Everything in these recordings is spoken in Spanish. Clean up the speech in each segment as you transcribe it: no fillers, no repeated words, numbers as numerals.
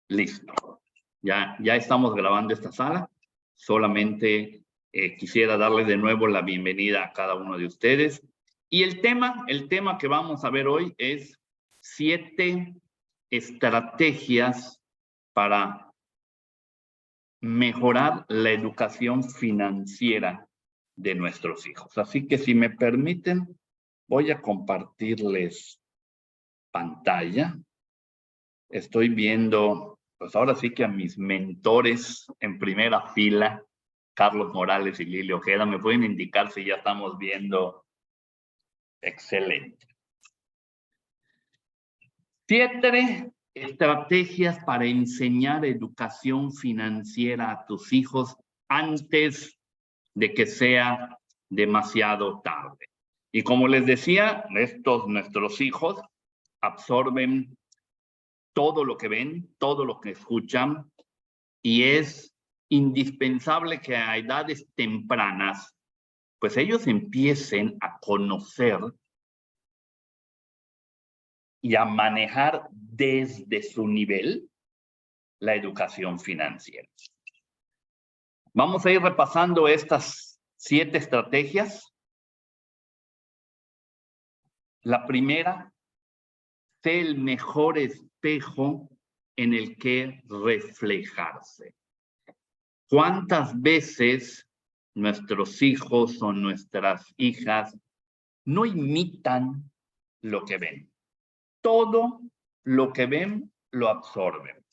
Listo. Ya estamos grabando esta sala. Solamente quisiera darles de nuevo la bienvenida a cada uno de ustedes. Y el tema que vamos a ver hoy es 7 estrategias para mejorar la educación financiera de nuestros hijos. Así que si me permiten, voy a compartirles pantalla. Estoy viendo, pues ahora sí que a mis mentores en primera fila, Carlos Morales y Lili Ojeda, me pueden indicar si ya estamos viendo. Excelente. 7 estrategias para enseñar educación financiera a tus hijos antes de que sea demasiado tarde. Y como les decía, nuestros hijos absorben todo lo que ven, todo lo que escuchan, y es indispensable que a edades tempranas, pues ellos empiecen a conocer y a manejar desde su nivel la educación financiera. Vamos a ir repasando estas 7 estrategias. La primera, sé el mejor espejo en el que reflejarse. ¿Cuántas veces nuestros hijos o nuestras hijas no imitan lo que ven? Todo lo que ven lo absorben.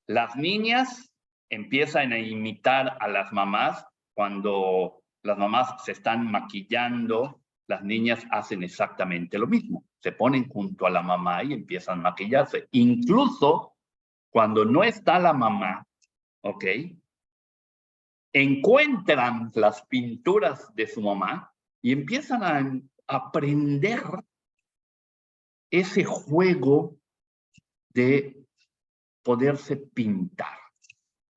Las niñas empiezan a imitar a las mamás. Cuando las mamás se están maquillando, las niñas hacen exactamente lo mismo. Se ponen junto a la mamá y empiezan a maquillarse. Incluso cuando no está la mamá, ¿ok?, encuentran las pinturas de su mamá y empiezan a aprender ese juego de poderse pintar.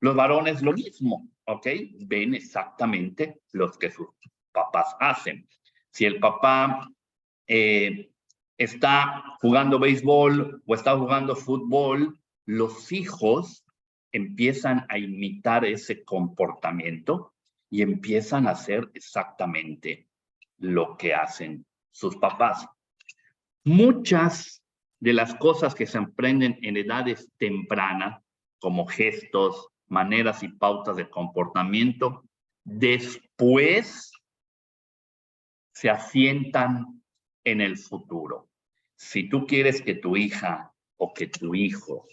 Los varones lo mismo, ¿ok? Ven exactamente lo que sus papás hacen. Si el papá está jugando béisbol o está jugando fútbol, los hijos empiezan a imitar ese comportamiento y empiezan a hacer exactamente lo que hacen sus papás. Muchas de las cosas que se aprenden en edades tempranas, como gestos, maneras y pautas de comportamiento, después se asientan en el futuro. Si tú quieres que tu hija o que tu hijo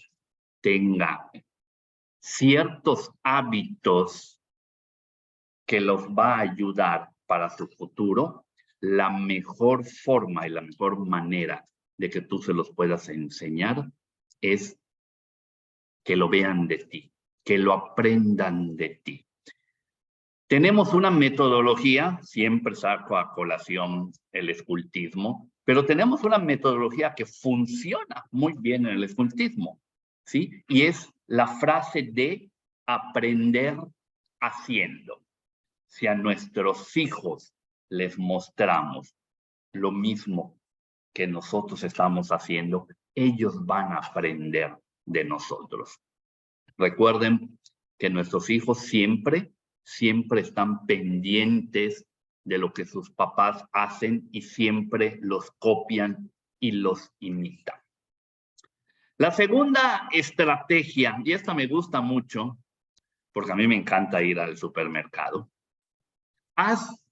tenga ciertos hábitos que los va a ayudar para su futuro, la mejor forma y la mejor manera de que tú se los puedas enseñar es que lo vean de ti, que lo aprendan de ti. Tenemos una metodología, siempre saco a colación el escultismo, pero tenemos una metodología que funciona muy bien en el escultismo, ¿sí? Y es la frase de aprender haciendo. Si a nuestros hijos les mostramos lo mismo que nosotros estamos haciendo, ellos van a aprender de nosotros. Recuerden que nuestros hijos siempre están pendientes de lo que sus papás hacen y siempre los copian y los imitan. La segunda estrategia, y esta me gusta mucho, porque a mí me encanta ir al supermercado. Haz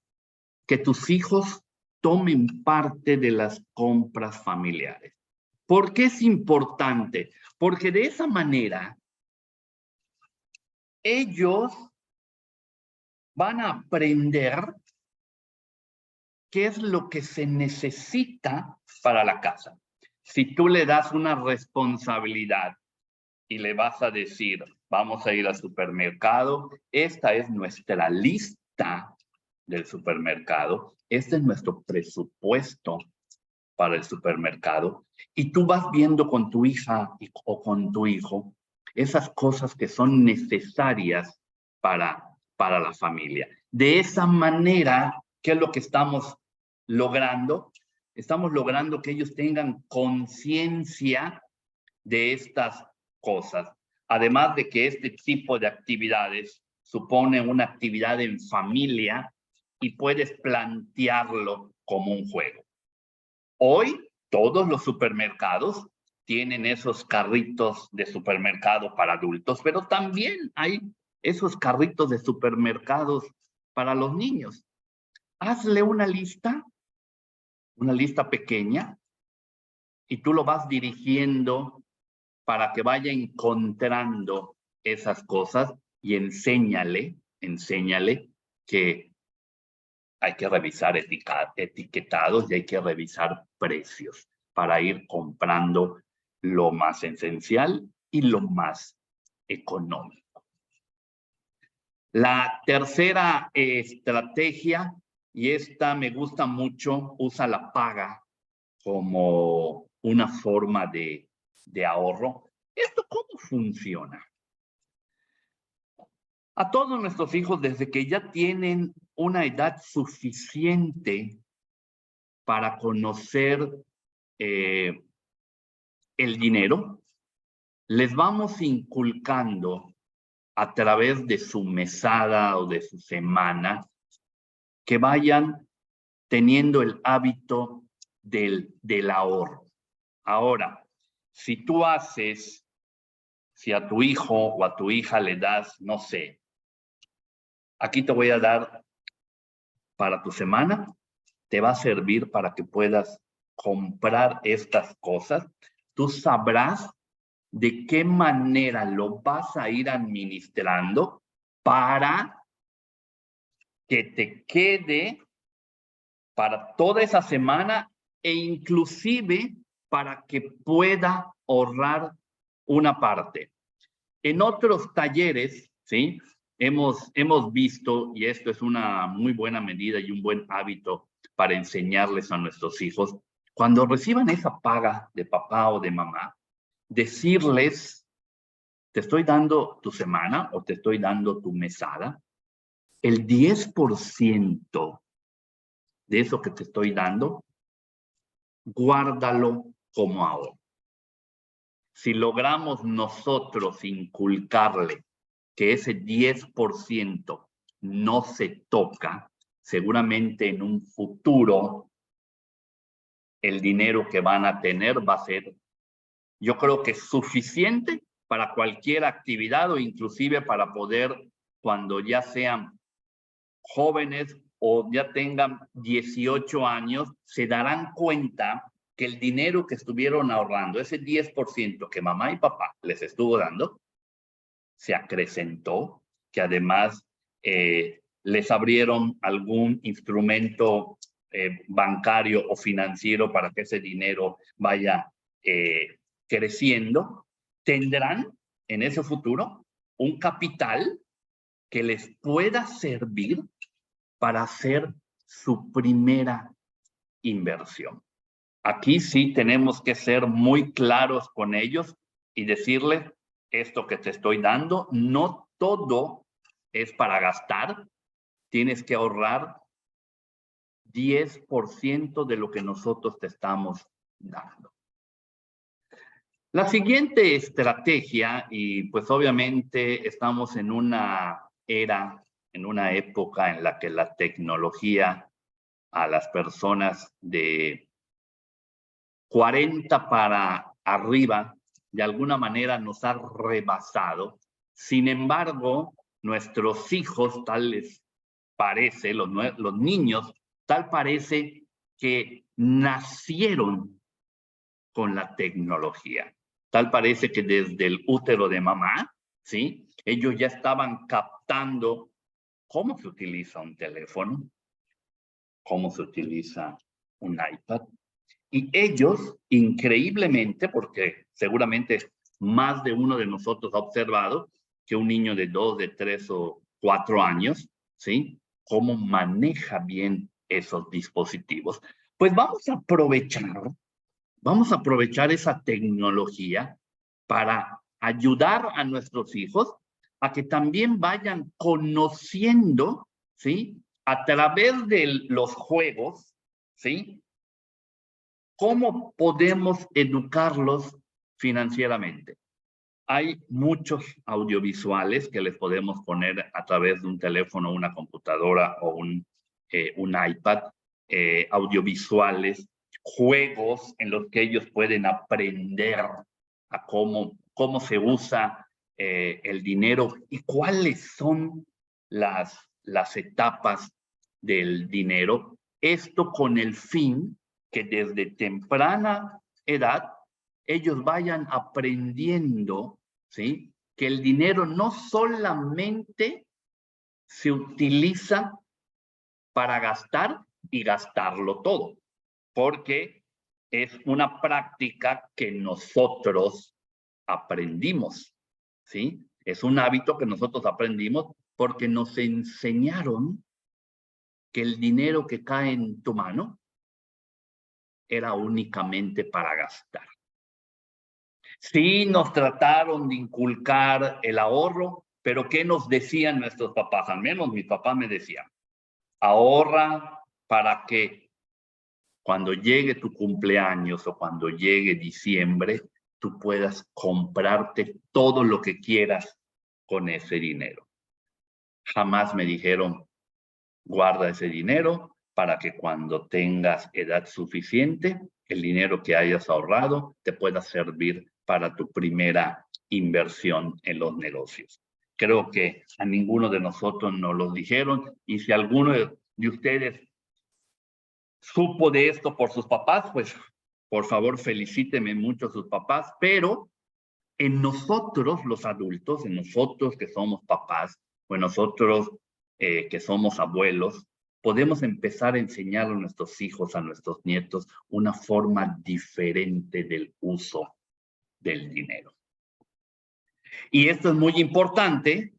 que tus hijos tomen parte de las compras familiares. ¿Por qué es importante? Porque de esa manera ellos van a aprender qué es lo que se necesita para la casa. Si tú le das una responsabilidad y le vas a decir, vamos a ir al supermercado, esta es nuestra lista del supermercado, este es nuestro presupuesto para el supermercado, y tú vas viendo con tu hija o con tu hijo esas cosas que son necesarias para la familia. De esa manera, ¿qué es lo que estamos logrando? Estamos logrando que ellos tengan conciencia de estas cosas. Además de que este tipo de actividades supone una actividad en familia y puedes plantearlo como un juego. Hoy todos los supermercados tienen esos carritos de supermercado para adultos, pero también hay esos carritos de supermercados para los niños. Hazle una lista pequeña, y tú lo vas dirigiendo para que vaya encontrando esas cosas y enséñale que hay que revisar etiquetados y hay que revisar precios para ir comprando lo más esencial y lo más económico. La tercera estrategia, y esta me gusta mucho, usa la paga como una forma de ahorro. ¿Esto cómo funciona? A todos nuestros hijos, desde que ya tienen una edad suficiente para conocer el dinero, les vamos inculcando a través de su mesada o de su semana que vayan teniendo el hábito del ahorro. Ahora, si a tu hijo o a tu hija le das, no sé, aquí te voy a dar para tu semana, te va a servir para que puedas comprar estas cosas. Tú sabrás de qué manera lo vas a ir administrando para que te quede para toda esa semana e inclusive para que pueda ahorrar una parte. En otros talleres, ¿sí? Hemos visto, y esto es una muy buena medida y un buen hábito para enseñarles a nuestros hijos, cuando reciban esa paga de papá o de mamá, decirles, te estoy dando tu semana o te estoy dando tu mesada, el 10% de eso que te estoy dando, guárdalo como ahorro. Si logramos nosotros inculcarle que ese 10% no se toca, seguramente en un futuro el dinero que van a tener va a ser, yo creo que suficiente para cualquier actividad o inclusive para poder, cuando ya sean jóvenes o ya tengan 18 años, se darán cuenta que el dinero que estuvieron ahorrando, ese 10% que mamá y papá les estuvo dando, se acrecentó, que además les abrieron algún instrumento bancario o financiero para que ese dinero vaya creciendo, tendrán en ese futuro un capital que les pueda servir para hacer su primera inversión. Aquí sí tenemos que ser muy claros con ellos y decirles, esto que te estoy dando, no todo es para gastar, tienes que ahorrar 10% de lo que nosotros te estamos dando. La siguiente estrategia, y pues obviamente estamos en una era, en una época en la que la tecnología a las personas de 40 para arriba, de alguna manera nos ha rebasado. Sin embargo, nuestros hijos, tal les parece, los niños, tal parece que nacieron con la tecnología. Tal parece que desde el útero de mamá, ¿sí? Ellos ya estaban captando cómo se utiliza un teléfono, cómo se utiliza un iPad. Y ellos, increíblemente, porque seguramente más de uno de nosotros ha observado que un niño de 2, de 3 o 4 años, ¿sí? Cómo maneja bien esos dispositivos. Pues vamos a aprovechar esa tecnología para ayudar a nuestros hijos a que también vayan conociendo, ¿sí? A través de los juegos, ¿sí? ¿Cómo podemos educarlos financieramente? Hay muchos audiovisuales que les podemos poner a través de un teléfono, una computadora o un iPad, audiovisuales, juegos en los que ellos pueden aprender a cómo se usa el dinero y cuáles son las etapas del dinero. Esto con el fin que desde temprana edad ellos vayan aprendiendo, ¿sí?, que el dinero no solamente se utiliza para gastar y gastarlo todo, porque es una práctica que nosotros aprendimos, ¿sí? Es un hábito que nosotros aprendimos porque nos enseñaron que el dinero que cae en tu mano era únicamente para gastar. Sí, nos trataron de inculcar el ahorro, pero ¿qué nos decían nuestros papás? Al menos mi papá me decía, ahorra para que cuando llegue tu cumpleaños o cuando llegue diciembre, tú puedas comprarte todo lo que quieras con ese dinero. Jamás me dijeron, guarda ese dinero para que cuando tengas edad suficiente, el dinero que hayas ahorrado te pueda servir para tu primera inversión en los negocios. Creo que a ninguno de nosotros nos lo dijeron, y si alguno de ustedes supo de esto por sus papás, pues por favor felicíteme mucho a sus papás, pero en nosotros los adultos, en nosotros que somos papás, o en nosotros que somos abuelos, podemos empezar a enseñar a nuestros hijos, a nuestros nietos, una forma diferente del uso del dinero. Y esto es muy importante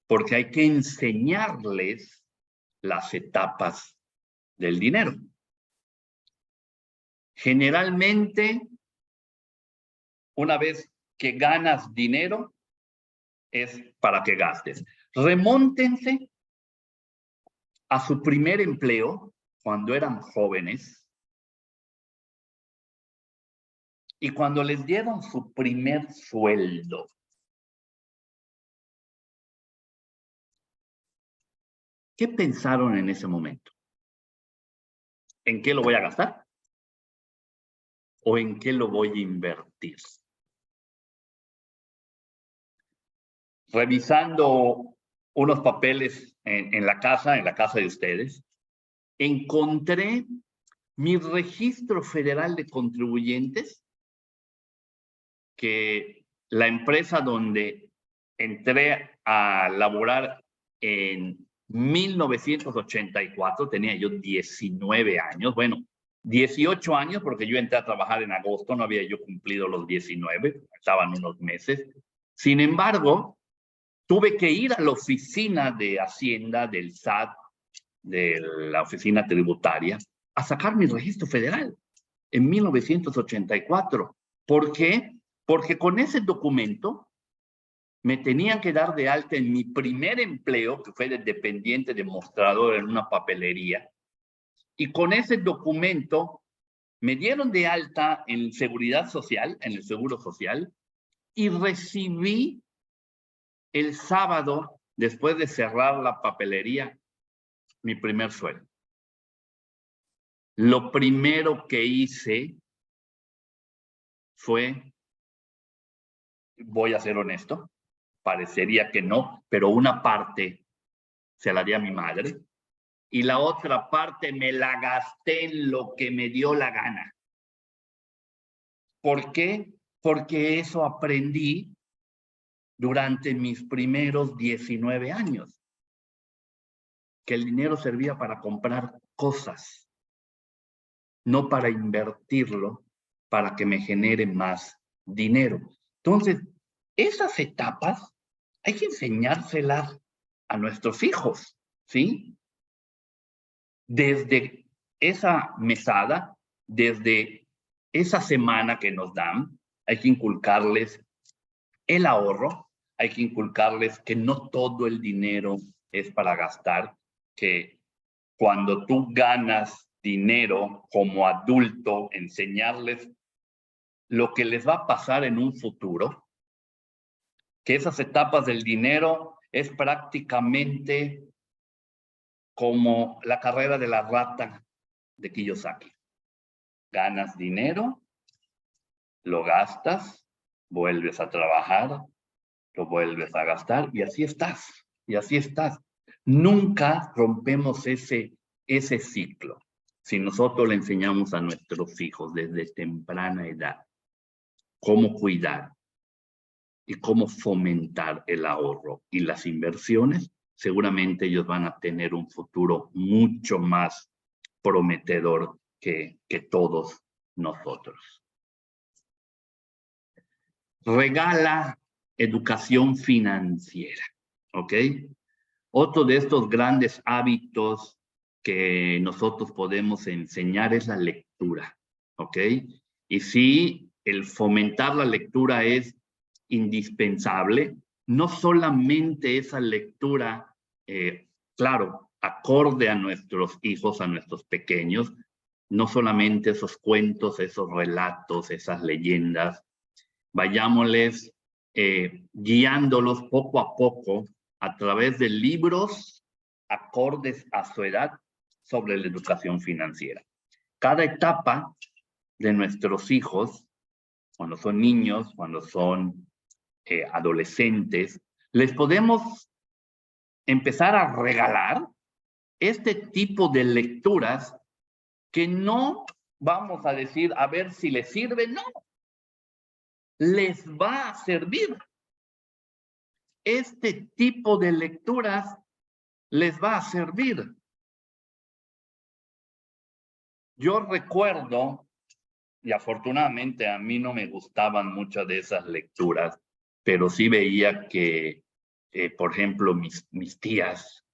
porque hay que enseñarles las etapas del dinero. Generalmente, una vez que ganas dinero, es para que gastes. Remóntense a su primer empleo cuando eran jóvenes y cuando les dieron su primer sueldo. ¿Qué pensaron en ese momento? ¿En qué lo voy a gastar? ¿O en qué lo voy a invertir? Revisando unos papeles en la casa de ustedes, encontré mi registro federal de contribuyentes, que la empresa donde entré a laborar en 1984, tenía yo 19 años, bueno, 18 años, porque yo entré a trabajar en agosto, no había yo cumplido los 19, estaban unos meses. Sin embargo, tuve que ir a la oficina de Hacienda, del SAT, de la oficina tributaria, a sacar mi registro federal en 1984. ¿Por qué? Porque con ese documento me tenían que dar de alta en mi primer empleo, que fue de dependiente de mostrador en una papelería, y con ese documento me dieron de alta en Seguridad Social, en el Seguro Social, y recibí el sábado, después de cerrar la papelería, mi primer sueldo. Lo primero que hice fue, voy a ser honesto, parecería que no, pero una parte se la di a mi madre y la otra parte me la gasté en lo que me dio la gana. ¿Por qué? Porque eso aprendí durante mis primeros 19 años, que el dinero servía para comprar cosas, no para invertirlo, para que me genere más dinero. Entonces, esas etapas hay que enseñárselas a nuestros hijos, ¿sí? Desde esa mesada, desde esa semana que nos dan, hay que inculcarles el ahorro, hay que inculcarles que no todo el dinero es para gastar, que cuando tú ganas dinero como adulto, enseñarles lo que les va a pasar en un futuro, que esas etapas del dinero es prácticamente como la carrera de la rata de Kiyosaki. Ganas dinero, lo gastas, vuelves a trabajar, lo vuelves a gastar y así estás, y así estás. Nunca rompemos ese ciclo si nosotros le enseñamos a nuestros hijos desde temprana edad cómo cuidar y cómo fomentar el ahorro y las inversiones. Seguramente ellos van a tener un futuro mucho más prometedor que todos nosotros. Regala educación financiera, ¿ok? Otro de estos grandes hábitos que nosotros podemos enseñar es la lectura, ¿ok? Y sí, el fomentar la lectura es indispensable, no solamente esa lectura, claro, acorde a nuestros hijos, a nuestros pequeños, no solamente esos cuentos, esos relatos, esas leyendas, vayámosles guiándolos poco a poco a través de libros acordes a su edad sobre la educación financiera. Cada etapa de nuestros hijos, cuando son niños, cuando son adolescentes, les podemos empezar a regalar este tipo de lecturas que no vamos a decir a ver si les sirve, no. Les va a servir. Este tipo de lecturas les va a servir. Yo recuerdo, y afortunadamente a mí no me gustaban muchas de esas lecturas, pero sí veía que, por ejemplo, mis tías,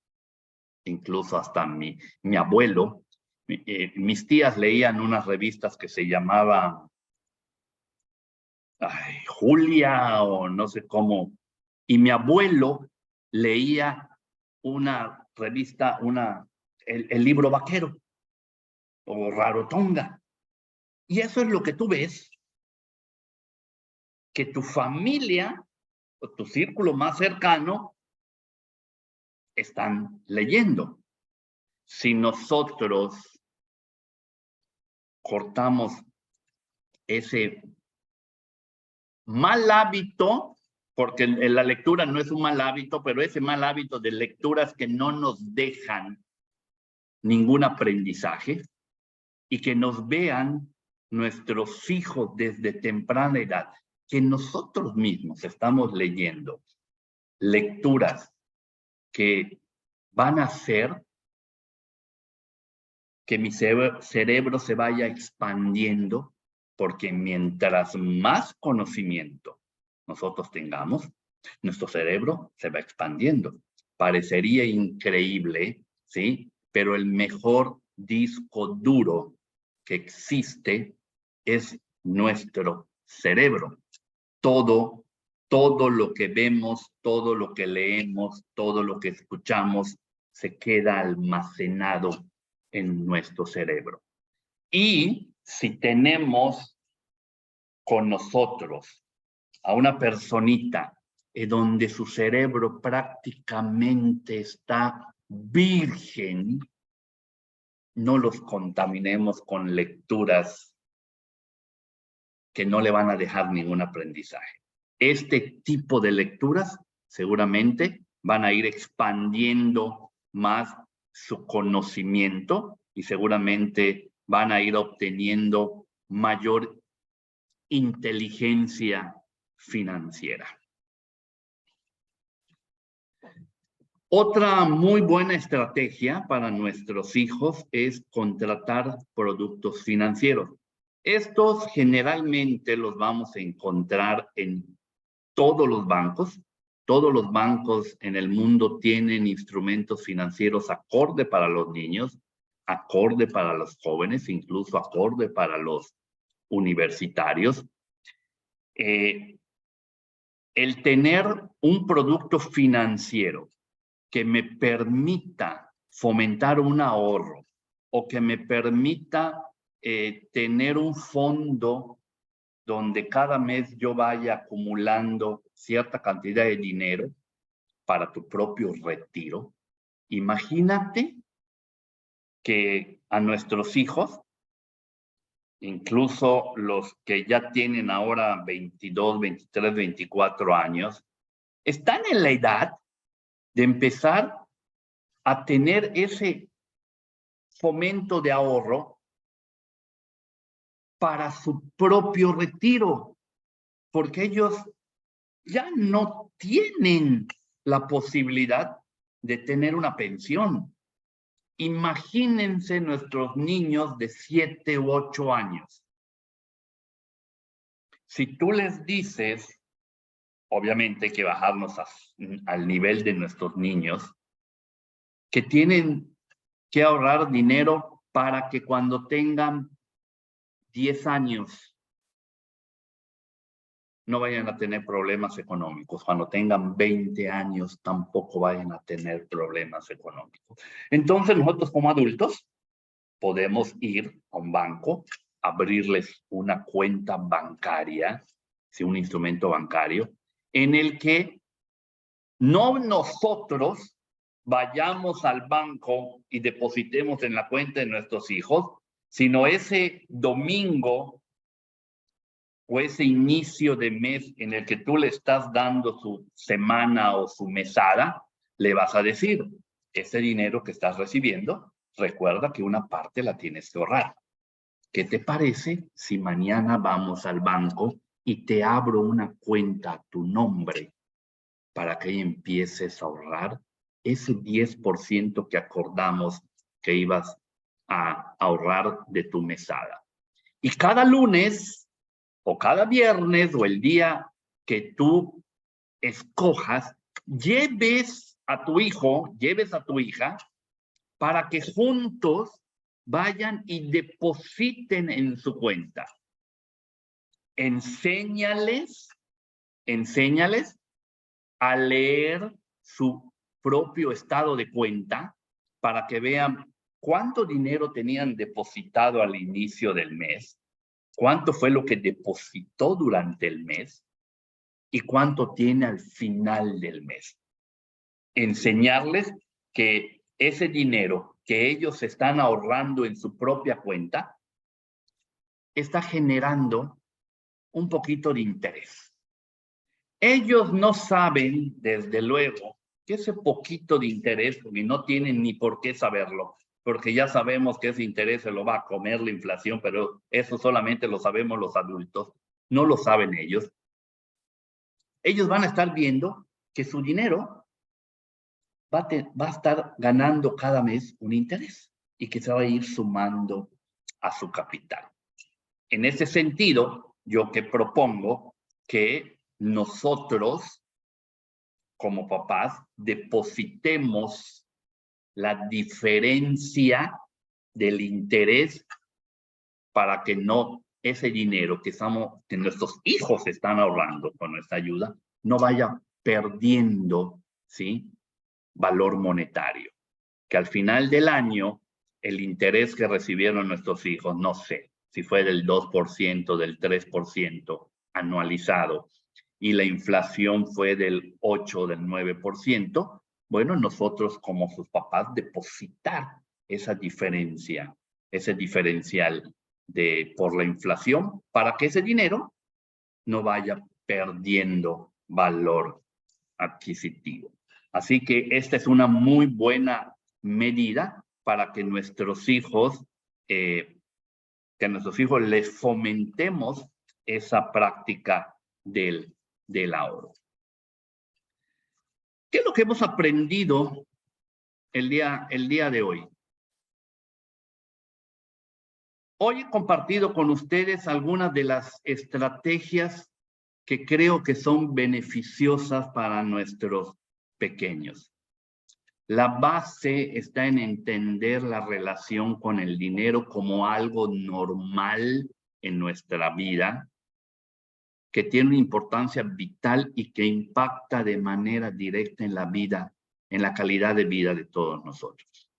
incluso hasta mi abuelo, mis tías leían unas revistas que se llamaban Julia o no sé cómo, y mi abuelo leía una revista, el libro vaquero o Rarotonga. Y eso es lo que tú ves, que tu familia o tu círculo más cercano están leyendo. Si nosotros cortamos ese mal hábito, porque la lectura no es un mal hábito, pero ese mal hábito de lecturas que no nos dejan ningún aprendizaje y que nos vean nuestros hijos desde temprana edad, que nosotros mismos estamos leyendo lecturas que van a hacer que mi cerebro se vaya expandiendo, porque mientras más conocimiento nosotros tengamos, nuestro cerebro se va expandiendo. Parecería increíble, ¿sí? Pero el mejor disco duro que existe es nuestro cerebro. Todo lo que vemos, todo lo que leemos, todo lo que escuchamos, se queda almacenado en nuestro cerebro. Y si tenemos con nosotros a una personita donde su cerebro prácticamente está virgen, no los contaminemos con lecturas que no le van a dejar ningún aprendizaje. Este tipo de lecturas seguramente van a ir expandiendo más su conocimiento y seguramente van a ir obteniendo mayor inteligencia financiera. Otra muy buena estrategia para nuestros hijos es contratar productos financieros. Estos generalmente los vamos a encontrar en todos los bancos. Todos los bancos en el mundo tienen instrumentos financieros acorde para los niños, acorde para los jóvenes, incluso acorde para los universitarios. El tener un producto financiero que me permita fomentar un ahorro o que me permita tener un fondo donde cada mes yo vaya acumulando cierta cantidad de dinero para tu propio retiro, imagínate que a nuestros hijos, incluso los que ya tienen ahora 22, 23, 24 años, están en la edad de empezar a tener ese fomento de ahorro para su propio retiro, porque ellos ya no tienen la posibilidad de tener una pensión. Imagínense nuestros niños de 7 u 8 años. Si tú les dices, obviamente hay que bajarnos al nivel de nuestros niños, que tienen que ahorrar dinero para que cuando tengan 10 años no vayan a tener problemas económicos. Cuando tengan 20 años tampoco vayan a tener problemas económicos. Entonces nosotros como adultos podemos ir a un banco, abrirles una cuenta bancaria, ¿sí? Un instrumento bancario, en el que no nosotros vayamos al banco y depositemos en la cuenta de nuestros hijos, sino ese domingo o ese inicio de mes en el que tú le estás dando su semana o su mesada, le vas a decir, ese dinero que estás recibiendo, recuerda que una parte la tienes que ahorrar. ¿Qué te parece si mañana vamos al banco y te abro una cuenta a tu nombre para que empieces a ahorrar ese 10% que acordamos que ibas a ahorrar de tu mesada? Y cada lunes o cada viernes o el día que tú escojas, lleves a tu hijo, lleves a tu hija, para que juntos vayan y depositen en su cuenta. Enséñales a leer su propio estado de cuenta para que vean cuánto dinero tenían depositado al inicio del mes, cuánto fue lo que depositó durante el mes y cuánto tiene al final del mes. Enseñarles que ese dinero que ellos están ahorrando en su propia cuenta está generando un poquito de interés. Ellos no saben, desde luego, que ese poquito de interés, porque no tienen ni por qué saberlo, porque ya sabemos que ese interés se lo va a comer la inflación, pero eso solamente lo sabemos los adultos, no lo saben ellos. Ellos van a estar viendo que su dinero va a estar ganando cada mes un interés y que se va a ir sumando a su capital. En ese sentido, yo que propongo que nosotros, como papás, depositemos la diferencia del interés para que no ese dinero que nuestros hijos están ahorrando con nuestra ayuda, no vaya perdiendo, ¿sí?, valor monetario. Que al final del año, el interés que recibieron nuestros hijos, no sé, si fue del 2%, del 3% anualizado, y la inflación fue del 8, del 9%, bueno, nosotros como sus papás depositar esa diferencia, ese diferencial por la inflación, para que ese dinero no vaya perdiendo valor adquisitivo. Así que esta es una muy buena medida para que nuestros hijos, les fomentemos esa práctica del ahorro. ¿Qué es lo que hemos aprendido el día de hoy? Hoy he compartido con ustedes algunas de las estrategias que creo que son beneficiosas para nuestros pequeños. La base está en entender la relación con el dinero como algo normal en nuestra vida, que tiene una importancia vital y que impacta de manera directa en la vida, en la calidad de vida de todos nosotros.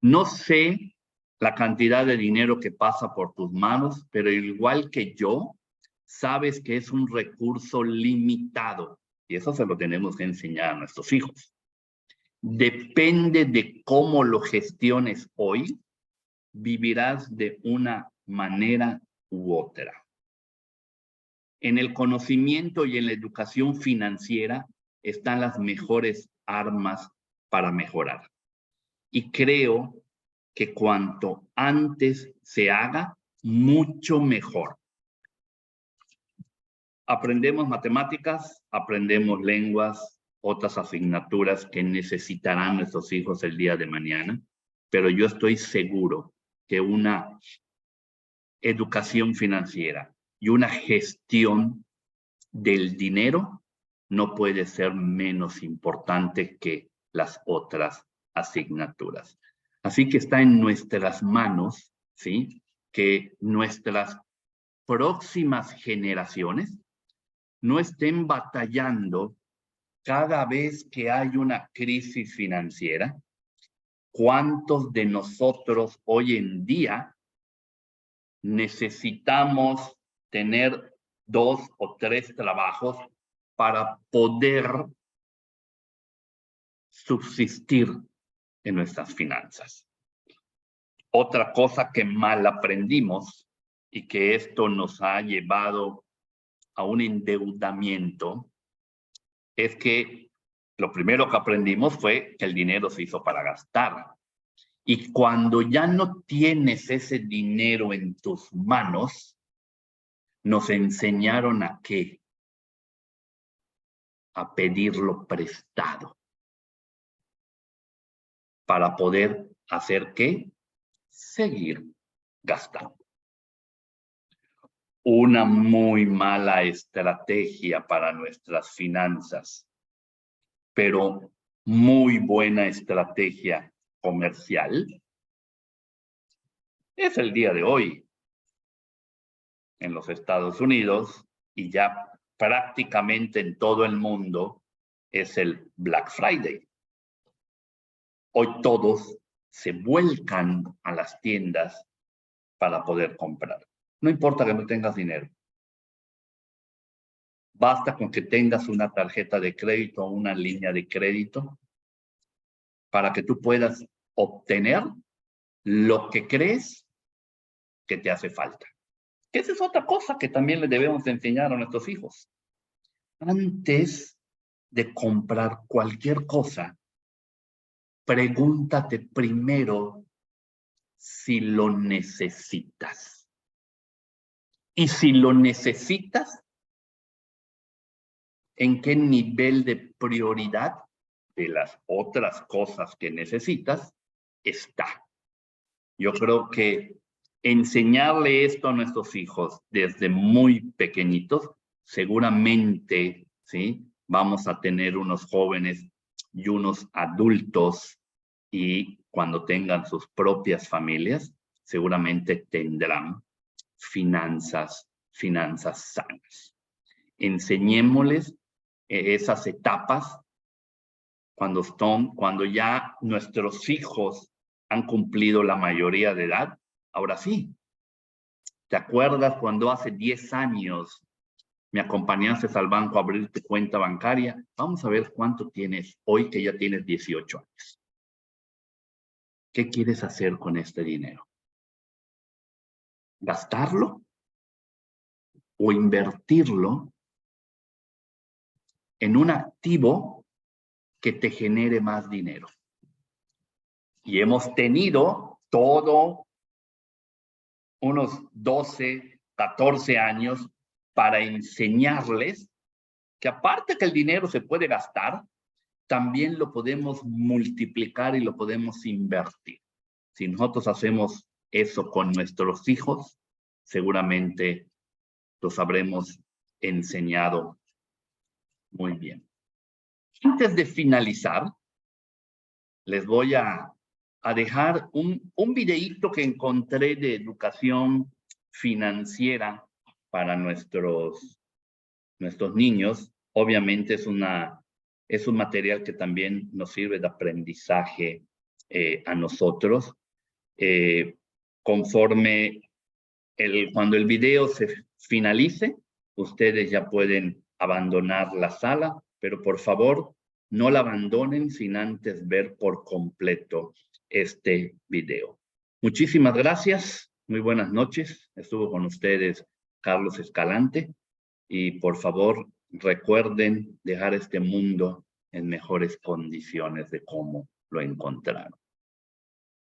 No sé la cantidad de dinero que pasa por tus manos, pero igual que yo, sabes que es un recurso limitado. Y eso se lo tenemos que enseñar a nuestros hijos. Depende de cómo lo gestiones hoy, vivirás de una manera u otra. En el conocimiento y en la educación financiera están las mejores armas para mejorar. Y creo que cuanto antes se haga, mucho mejor. Aprendemos matemáticas, aprendemos lenguas, otras asignaturas que necesitarán nuestros hijos el día de mañana, pero yo estoy seguro que una educación financiera y una gestión del dinero no puede ser menos importante que las otras asignaturas. Así que está en nuestras manos, ¿sí?, que nuestras próximas generaciones no estén batallando cada vez que hay una crisis financiera. ¿Cuántos de nosotros hoy en día necesitamos tener 2 o 3 trabajos para poder subsistir en nuestras finanzas? Otra cosa que mal aprendimos y que esto nos ha llevado a un endeudamiento es que lo primero que aprendimos fue que el dinero se hizo para gastar. Y cuando ya no tienes ese dinero en tus manos, nos enseñaron a qué, a pedirlo prestado para poder hacer qué, seguir gastando. Una muy mala estrategia para nuestras finanzas, pero muy buena estrategia comercial es el día de hoy en los Estados Unidos y ya prácticamente en todo el mundo es el Black Friday. Hoy todos se vuelcan a las tiendas para poder comprar. No importa que no tengas dinero. Basta con que tengas una tarjeta de crédito o una línea de crédito para que tú puedas obtener lo que crees que te hace falta. Que esa es otra cosa que también le debemos enseñar a nuestros hijos. Antes de comprar cualquier cosa, pregúntate primero si lo necesitas. Y si lo necesitas, ¿en qué nivel de prioridad de las otras cosas que necesitas está? Yo creo que enseñarle esto a nuestros hijos desde muy pequeñitos, seguramente, ¿sí?, vamos a tener unos jóvenes y unos adultos, y cuando tengan sus propias familias, seguramente tendrán finanzas sanas. Enseñémosles esas etapas cuando ya nuestros hijos han cumplido la mayoría de edad. Ahora sí, ¿te acuerdas cuando hace 10 años me acompañaste al banco a abrir tu cuenta bancaria? Vamos a ver cuánto tienes hoy que ya tienes 18 años. ¿Qué quieres hacer con este dinero? ¿Gastarlo o invertirlo en un activo que te genere más dinero? Y hemos tenido todo unos 12, 14 años para enseñarles que aparte que el dinero se puede gastar, también lo podemos multiplicar y lo podemos invertir. Si nosotros hacemos eso con nuestros hijos, seguramente los habremos enseñado muy bien. Antes de finalizar, les voy a dejar un videíto que encontré de educación financiera para nuestros niños. Obviamente es un material que también nos sirve de aprendizaje a nosotros. Conforme cuando el video se finalice, ustedes ya pueden abandonar la sala, pero por favor, no la abandonen sin antes ver por completo este video. Muchísimas gracias, muy buenas noches. Estuvo con ustedes Carlos Escalante y por favor recuerden dejar este mundo en mejores condiciones de cómo lo encontraron.